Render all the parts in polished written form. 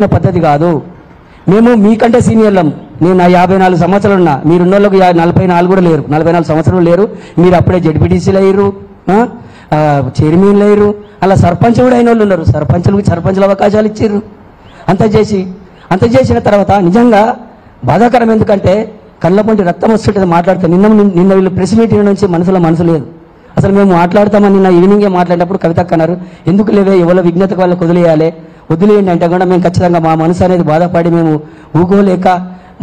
పద్ధతి కాదు. మేము మీకంటే సీనియర్లం. నేను నా 54 సంవత్సరాలు ఉన్నా, మీరున్నోళ్ళకు 44 కూడా లేరు, 44 సంవత్సరాలు లేరు. మీరు అప్పుడే జడ్పీటీసీలు అయ్యారు, చైర్మన్లు అయ్యారు, అలా సర్పంచ్ కూడా అయిన వాళ్ళు ఉన్నారు. సర్పంచుల అవకాశాలు ఇచ్చారు. అంత చేసిన తర్వాత నిజంగా బాధాకరం. ఎందుకంటే కళ్ళ పొంటి రక్తం వస్తుంటుంది మాట్లాడితే. నిన్న వీళ్ళు ప్రెస్ మీటింగ్ నుంచి మనసు లేదు. అసలు మేము మాట్లాడతామని నిన్న ఈవినింగే మాట్లాడినప్పుడు కవితక్క అన్నారు, ఎందుకు లేవే ఎవరో విజ్ఞతకు వాళ్ళకి వదిలేయండి అంటే కూడా మేము ఖచ్చితంగా మా మనసు అనేది బాధపడి మేము ఊగోలేక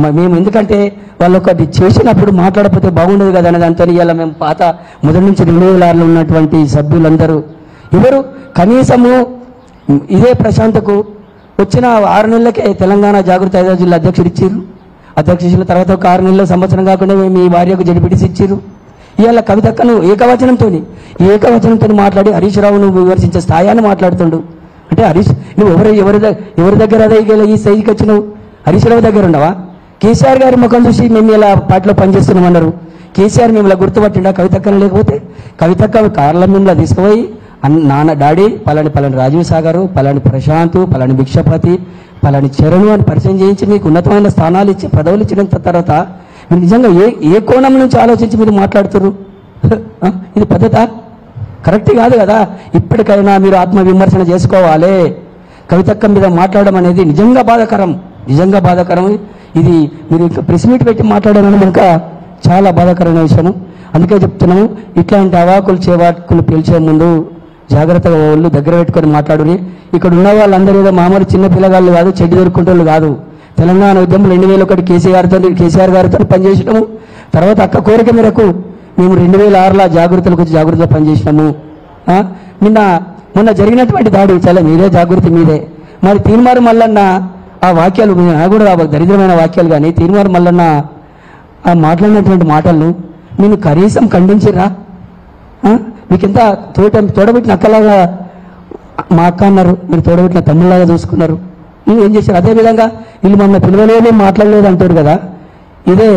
మేము, ఎందుకంటే వాళ్ళు ఒకటి చేసినప్పుడు మాట్లాడకపోతే బాగుండదు కదా అనే దాంతో ఇలా మేము పాత మొదటి నుంచి 2006లో ఉన్నటువంటి సభ్యులందరూ ఎవరు కనీసము ఇదే ప్రశాంతకు వచ్చిన 6 నెలలకే తెలంగాణ జాగృతి 5వ జిల్లా అధ్యక్షుడు ఇచ్చారు. అధ్యక్షుల తర్వాత ఒక 6 నెలల సంవత్సరం కాకుండా మీ భార్యకు జడ్పీటీసీ ఇచ్చారు. ఇవాళ కవితక్కను ఏకవచనంతో మాట్లాడి హరీష్ రావును విమర్శించే స్థాయాన్ని మాట్లాడుతుండు. అంటే హరీష్ నువ్వు ఎవరి దగ్గర అదే ఈ స్థాయికి వచ్చినావు? హరీష్ రావు దగ్గర ఉండవా? కేసీఆర్ గారి ముఖం చూసి మేము ఇలా పార్టీలో పనిచేస్తున్నామన్నారు. కేసీఆర్ మిమ్మల్ని గుర్తుపట్టిండా? కవితక్కను లేకపోతే కవితక్క కార్ల మిమ్మల్ని తీసుకుపోయి డాడీ పలాని రాజీవ్ సాగరు, పలాని ప్రశాంత్, పలాని భిక్షపతి, పలాని చరణు అని పరిచయం చేయించి మీకు ఉన్నతమైన స్థానాలు ఇచ్చి పదవులు ఇచ్చిన తర్వాత మీరు నిజంగా ఏ కోణం నుంచి ఆలోచించి మీరు మాట్లాడుతున్నారు? ఇది పద్ధత కరెక్ట్ కాదు కదా. ఇప్పటికైనా మీరు ఆత్మవిమర్శన చేసుకోవాలి. కవితక్క మీద మాట్లాడడం అనేది నిజంగా బాధాకరం. ఇది మీరు ప్రెస్ మీట్ పెట్టి మాట్లాడాలని ఇంకా చాలా బాధాకరమైన విషయం. అందుకే చెప్తున్నాము, ఇట్లాంటి అవాకులు చేవాకులు పిలిచే ముందు జాగ్రత్తగా వాళ్ళు దగ్గర పెట్టుకొని మాట్లాడుని. ఇక్కడ ఉన్న వాళ్ళందరూ ఏదో మామూలు చిన్న పిల్లగాళ్ళు కాదు, చెడ్డి దొరుకుంటోళ్ళు కాదు. తెలంగాణ ఉద్యమం 2001 కేసీఆర్ గారితో పనిచేసినాము. తర్వాత అక్క కోరిక మేరకు మేము 2006లో జాగృతులకు వచ్చి జాగృతిలో పనిచేసినాము. మొన్న జరిగినటువంటి దాడి చాలా మీదే, జాగృతి మీదే. మరి తీన్మారు మల్లన్న ఆ వాక్యాలు కూడా దరిద్రమైన వాక్యాలు, కానీ తీన్మారు మల్లన్న ఆ మాట్లాడినటువంటి మాటలను నేను కనీసం ఖండించిరా? మీకెంత తోడబెట్టిన అక్కలాగా మా అక్క అన్నారు, మీరు తోడబెట్టిన తమ్ముళ్ళలాగా చూసుకున్నారు. ఏం చేశారు? అదేవిధంగా వీళ్ళు మమ్మల్ని పిలవలేదు, మాట్లాడలేదు అంటారు కదా. ఇదే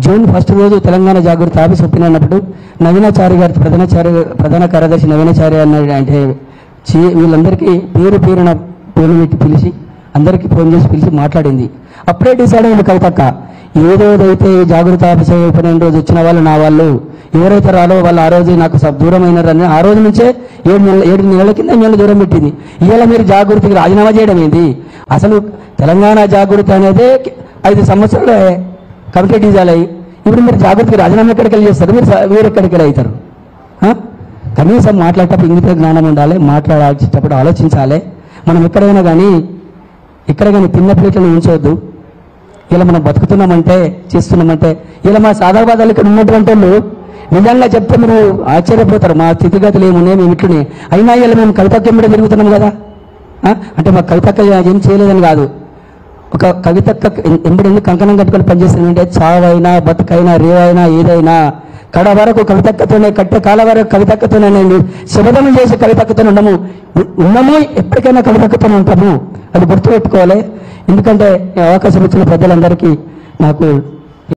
జూన్ 1 రోజు తెలంగాణ జాగృతి ఆఫీస్ ఓపెన్ అయినప్పుడు నవీనాచారి గారి ప్రధాన కార్యదర్శి నవీనాచారి అన్నాడు. అంటే వీళ్ళందరికీ పేరున పేరు పెట్టి పిలిచి అందరికీ ఫోన్ చేసి పిలిచి మాట్లాడింది. అప్పుడే డిసైడ్ అయింది కవితక్క, ఏదైతే జాగృతి ఆఫీస్ ఓపెన్ అయిన రోజు వచ్చిన వాళ్ళు నా వాళ్ళు ఎవరైతే రాలో వాళ్ళు ఆ రోజు నాకు దూరం అయినారని ఆ రోజు నుంచే 7 నెలల కింద మేము దూరం పెట్టింది. ఇవాళ మీరు జాగృతికి రాజీనామా చేయడం ఏంటి? అసలు తెలంగాణ జాగృతి అనేది 5 సంవత్సరాలు కమిటీ డిజాల్ అయ్యి ఇప్పుడు మీరు జాగృతికి రాజీనామా ఎక్కడికి వెళ్ళి చేస్తారు? మీరు ఎక్కడికి వెళ్ళి అవుతారు? కనీసం మాట్లాడేటప్పుడు ఇంగిత జ్ఞానం ఉండాలి, మాట్లాడేటప్పుడు ఆలోచించాలి. మనం ఎక్కడైనా కానీ తిన్న ప్లేట్లను ఉంచవద్దు. ఇలా మనం బతుకుతున్నామంటే చేస్తున్నామంటే ఇలా మా సాదాబాదాలు ఇక్కడ ఉన్నటువంటి వాళ్ళు నిజంగా చెప్తే మీరు ఆశ్చర్యపోతారు. మా స్థితిగతులు ఏమున్నాయి, మేము ఇట్లనే అయినా ఇలా మేము కవితక్క మీద తిరుగుతున్నాం కదా. అంటే మా కవితక్క ఏం చేయలేదని కాదు, ఒక కవితక్క ఎంబడి కంకణం కట్టుకొని పనిచేస్తుందంటే చావైనా బతుకైనా రేవైనా ఏదైనా కడ వరకు కవితక్కతోనే, కట్టే కాల వరకు కవితక్కతోనే, శబదం చేసి కవితక్కతోనే ఉన్నాము, ఎప్పటికైనా కవితక్కతోనే ఉంటాము. అది గుర్తుపెట్టుకోవాలి. ఎందుకంటే అవకాశం ఇచ్చిన పెద్దలందరికీ నాకు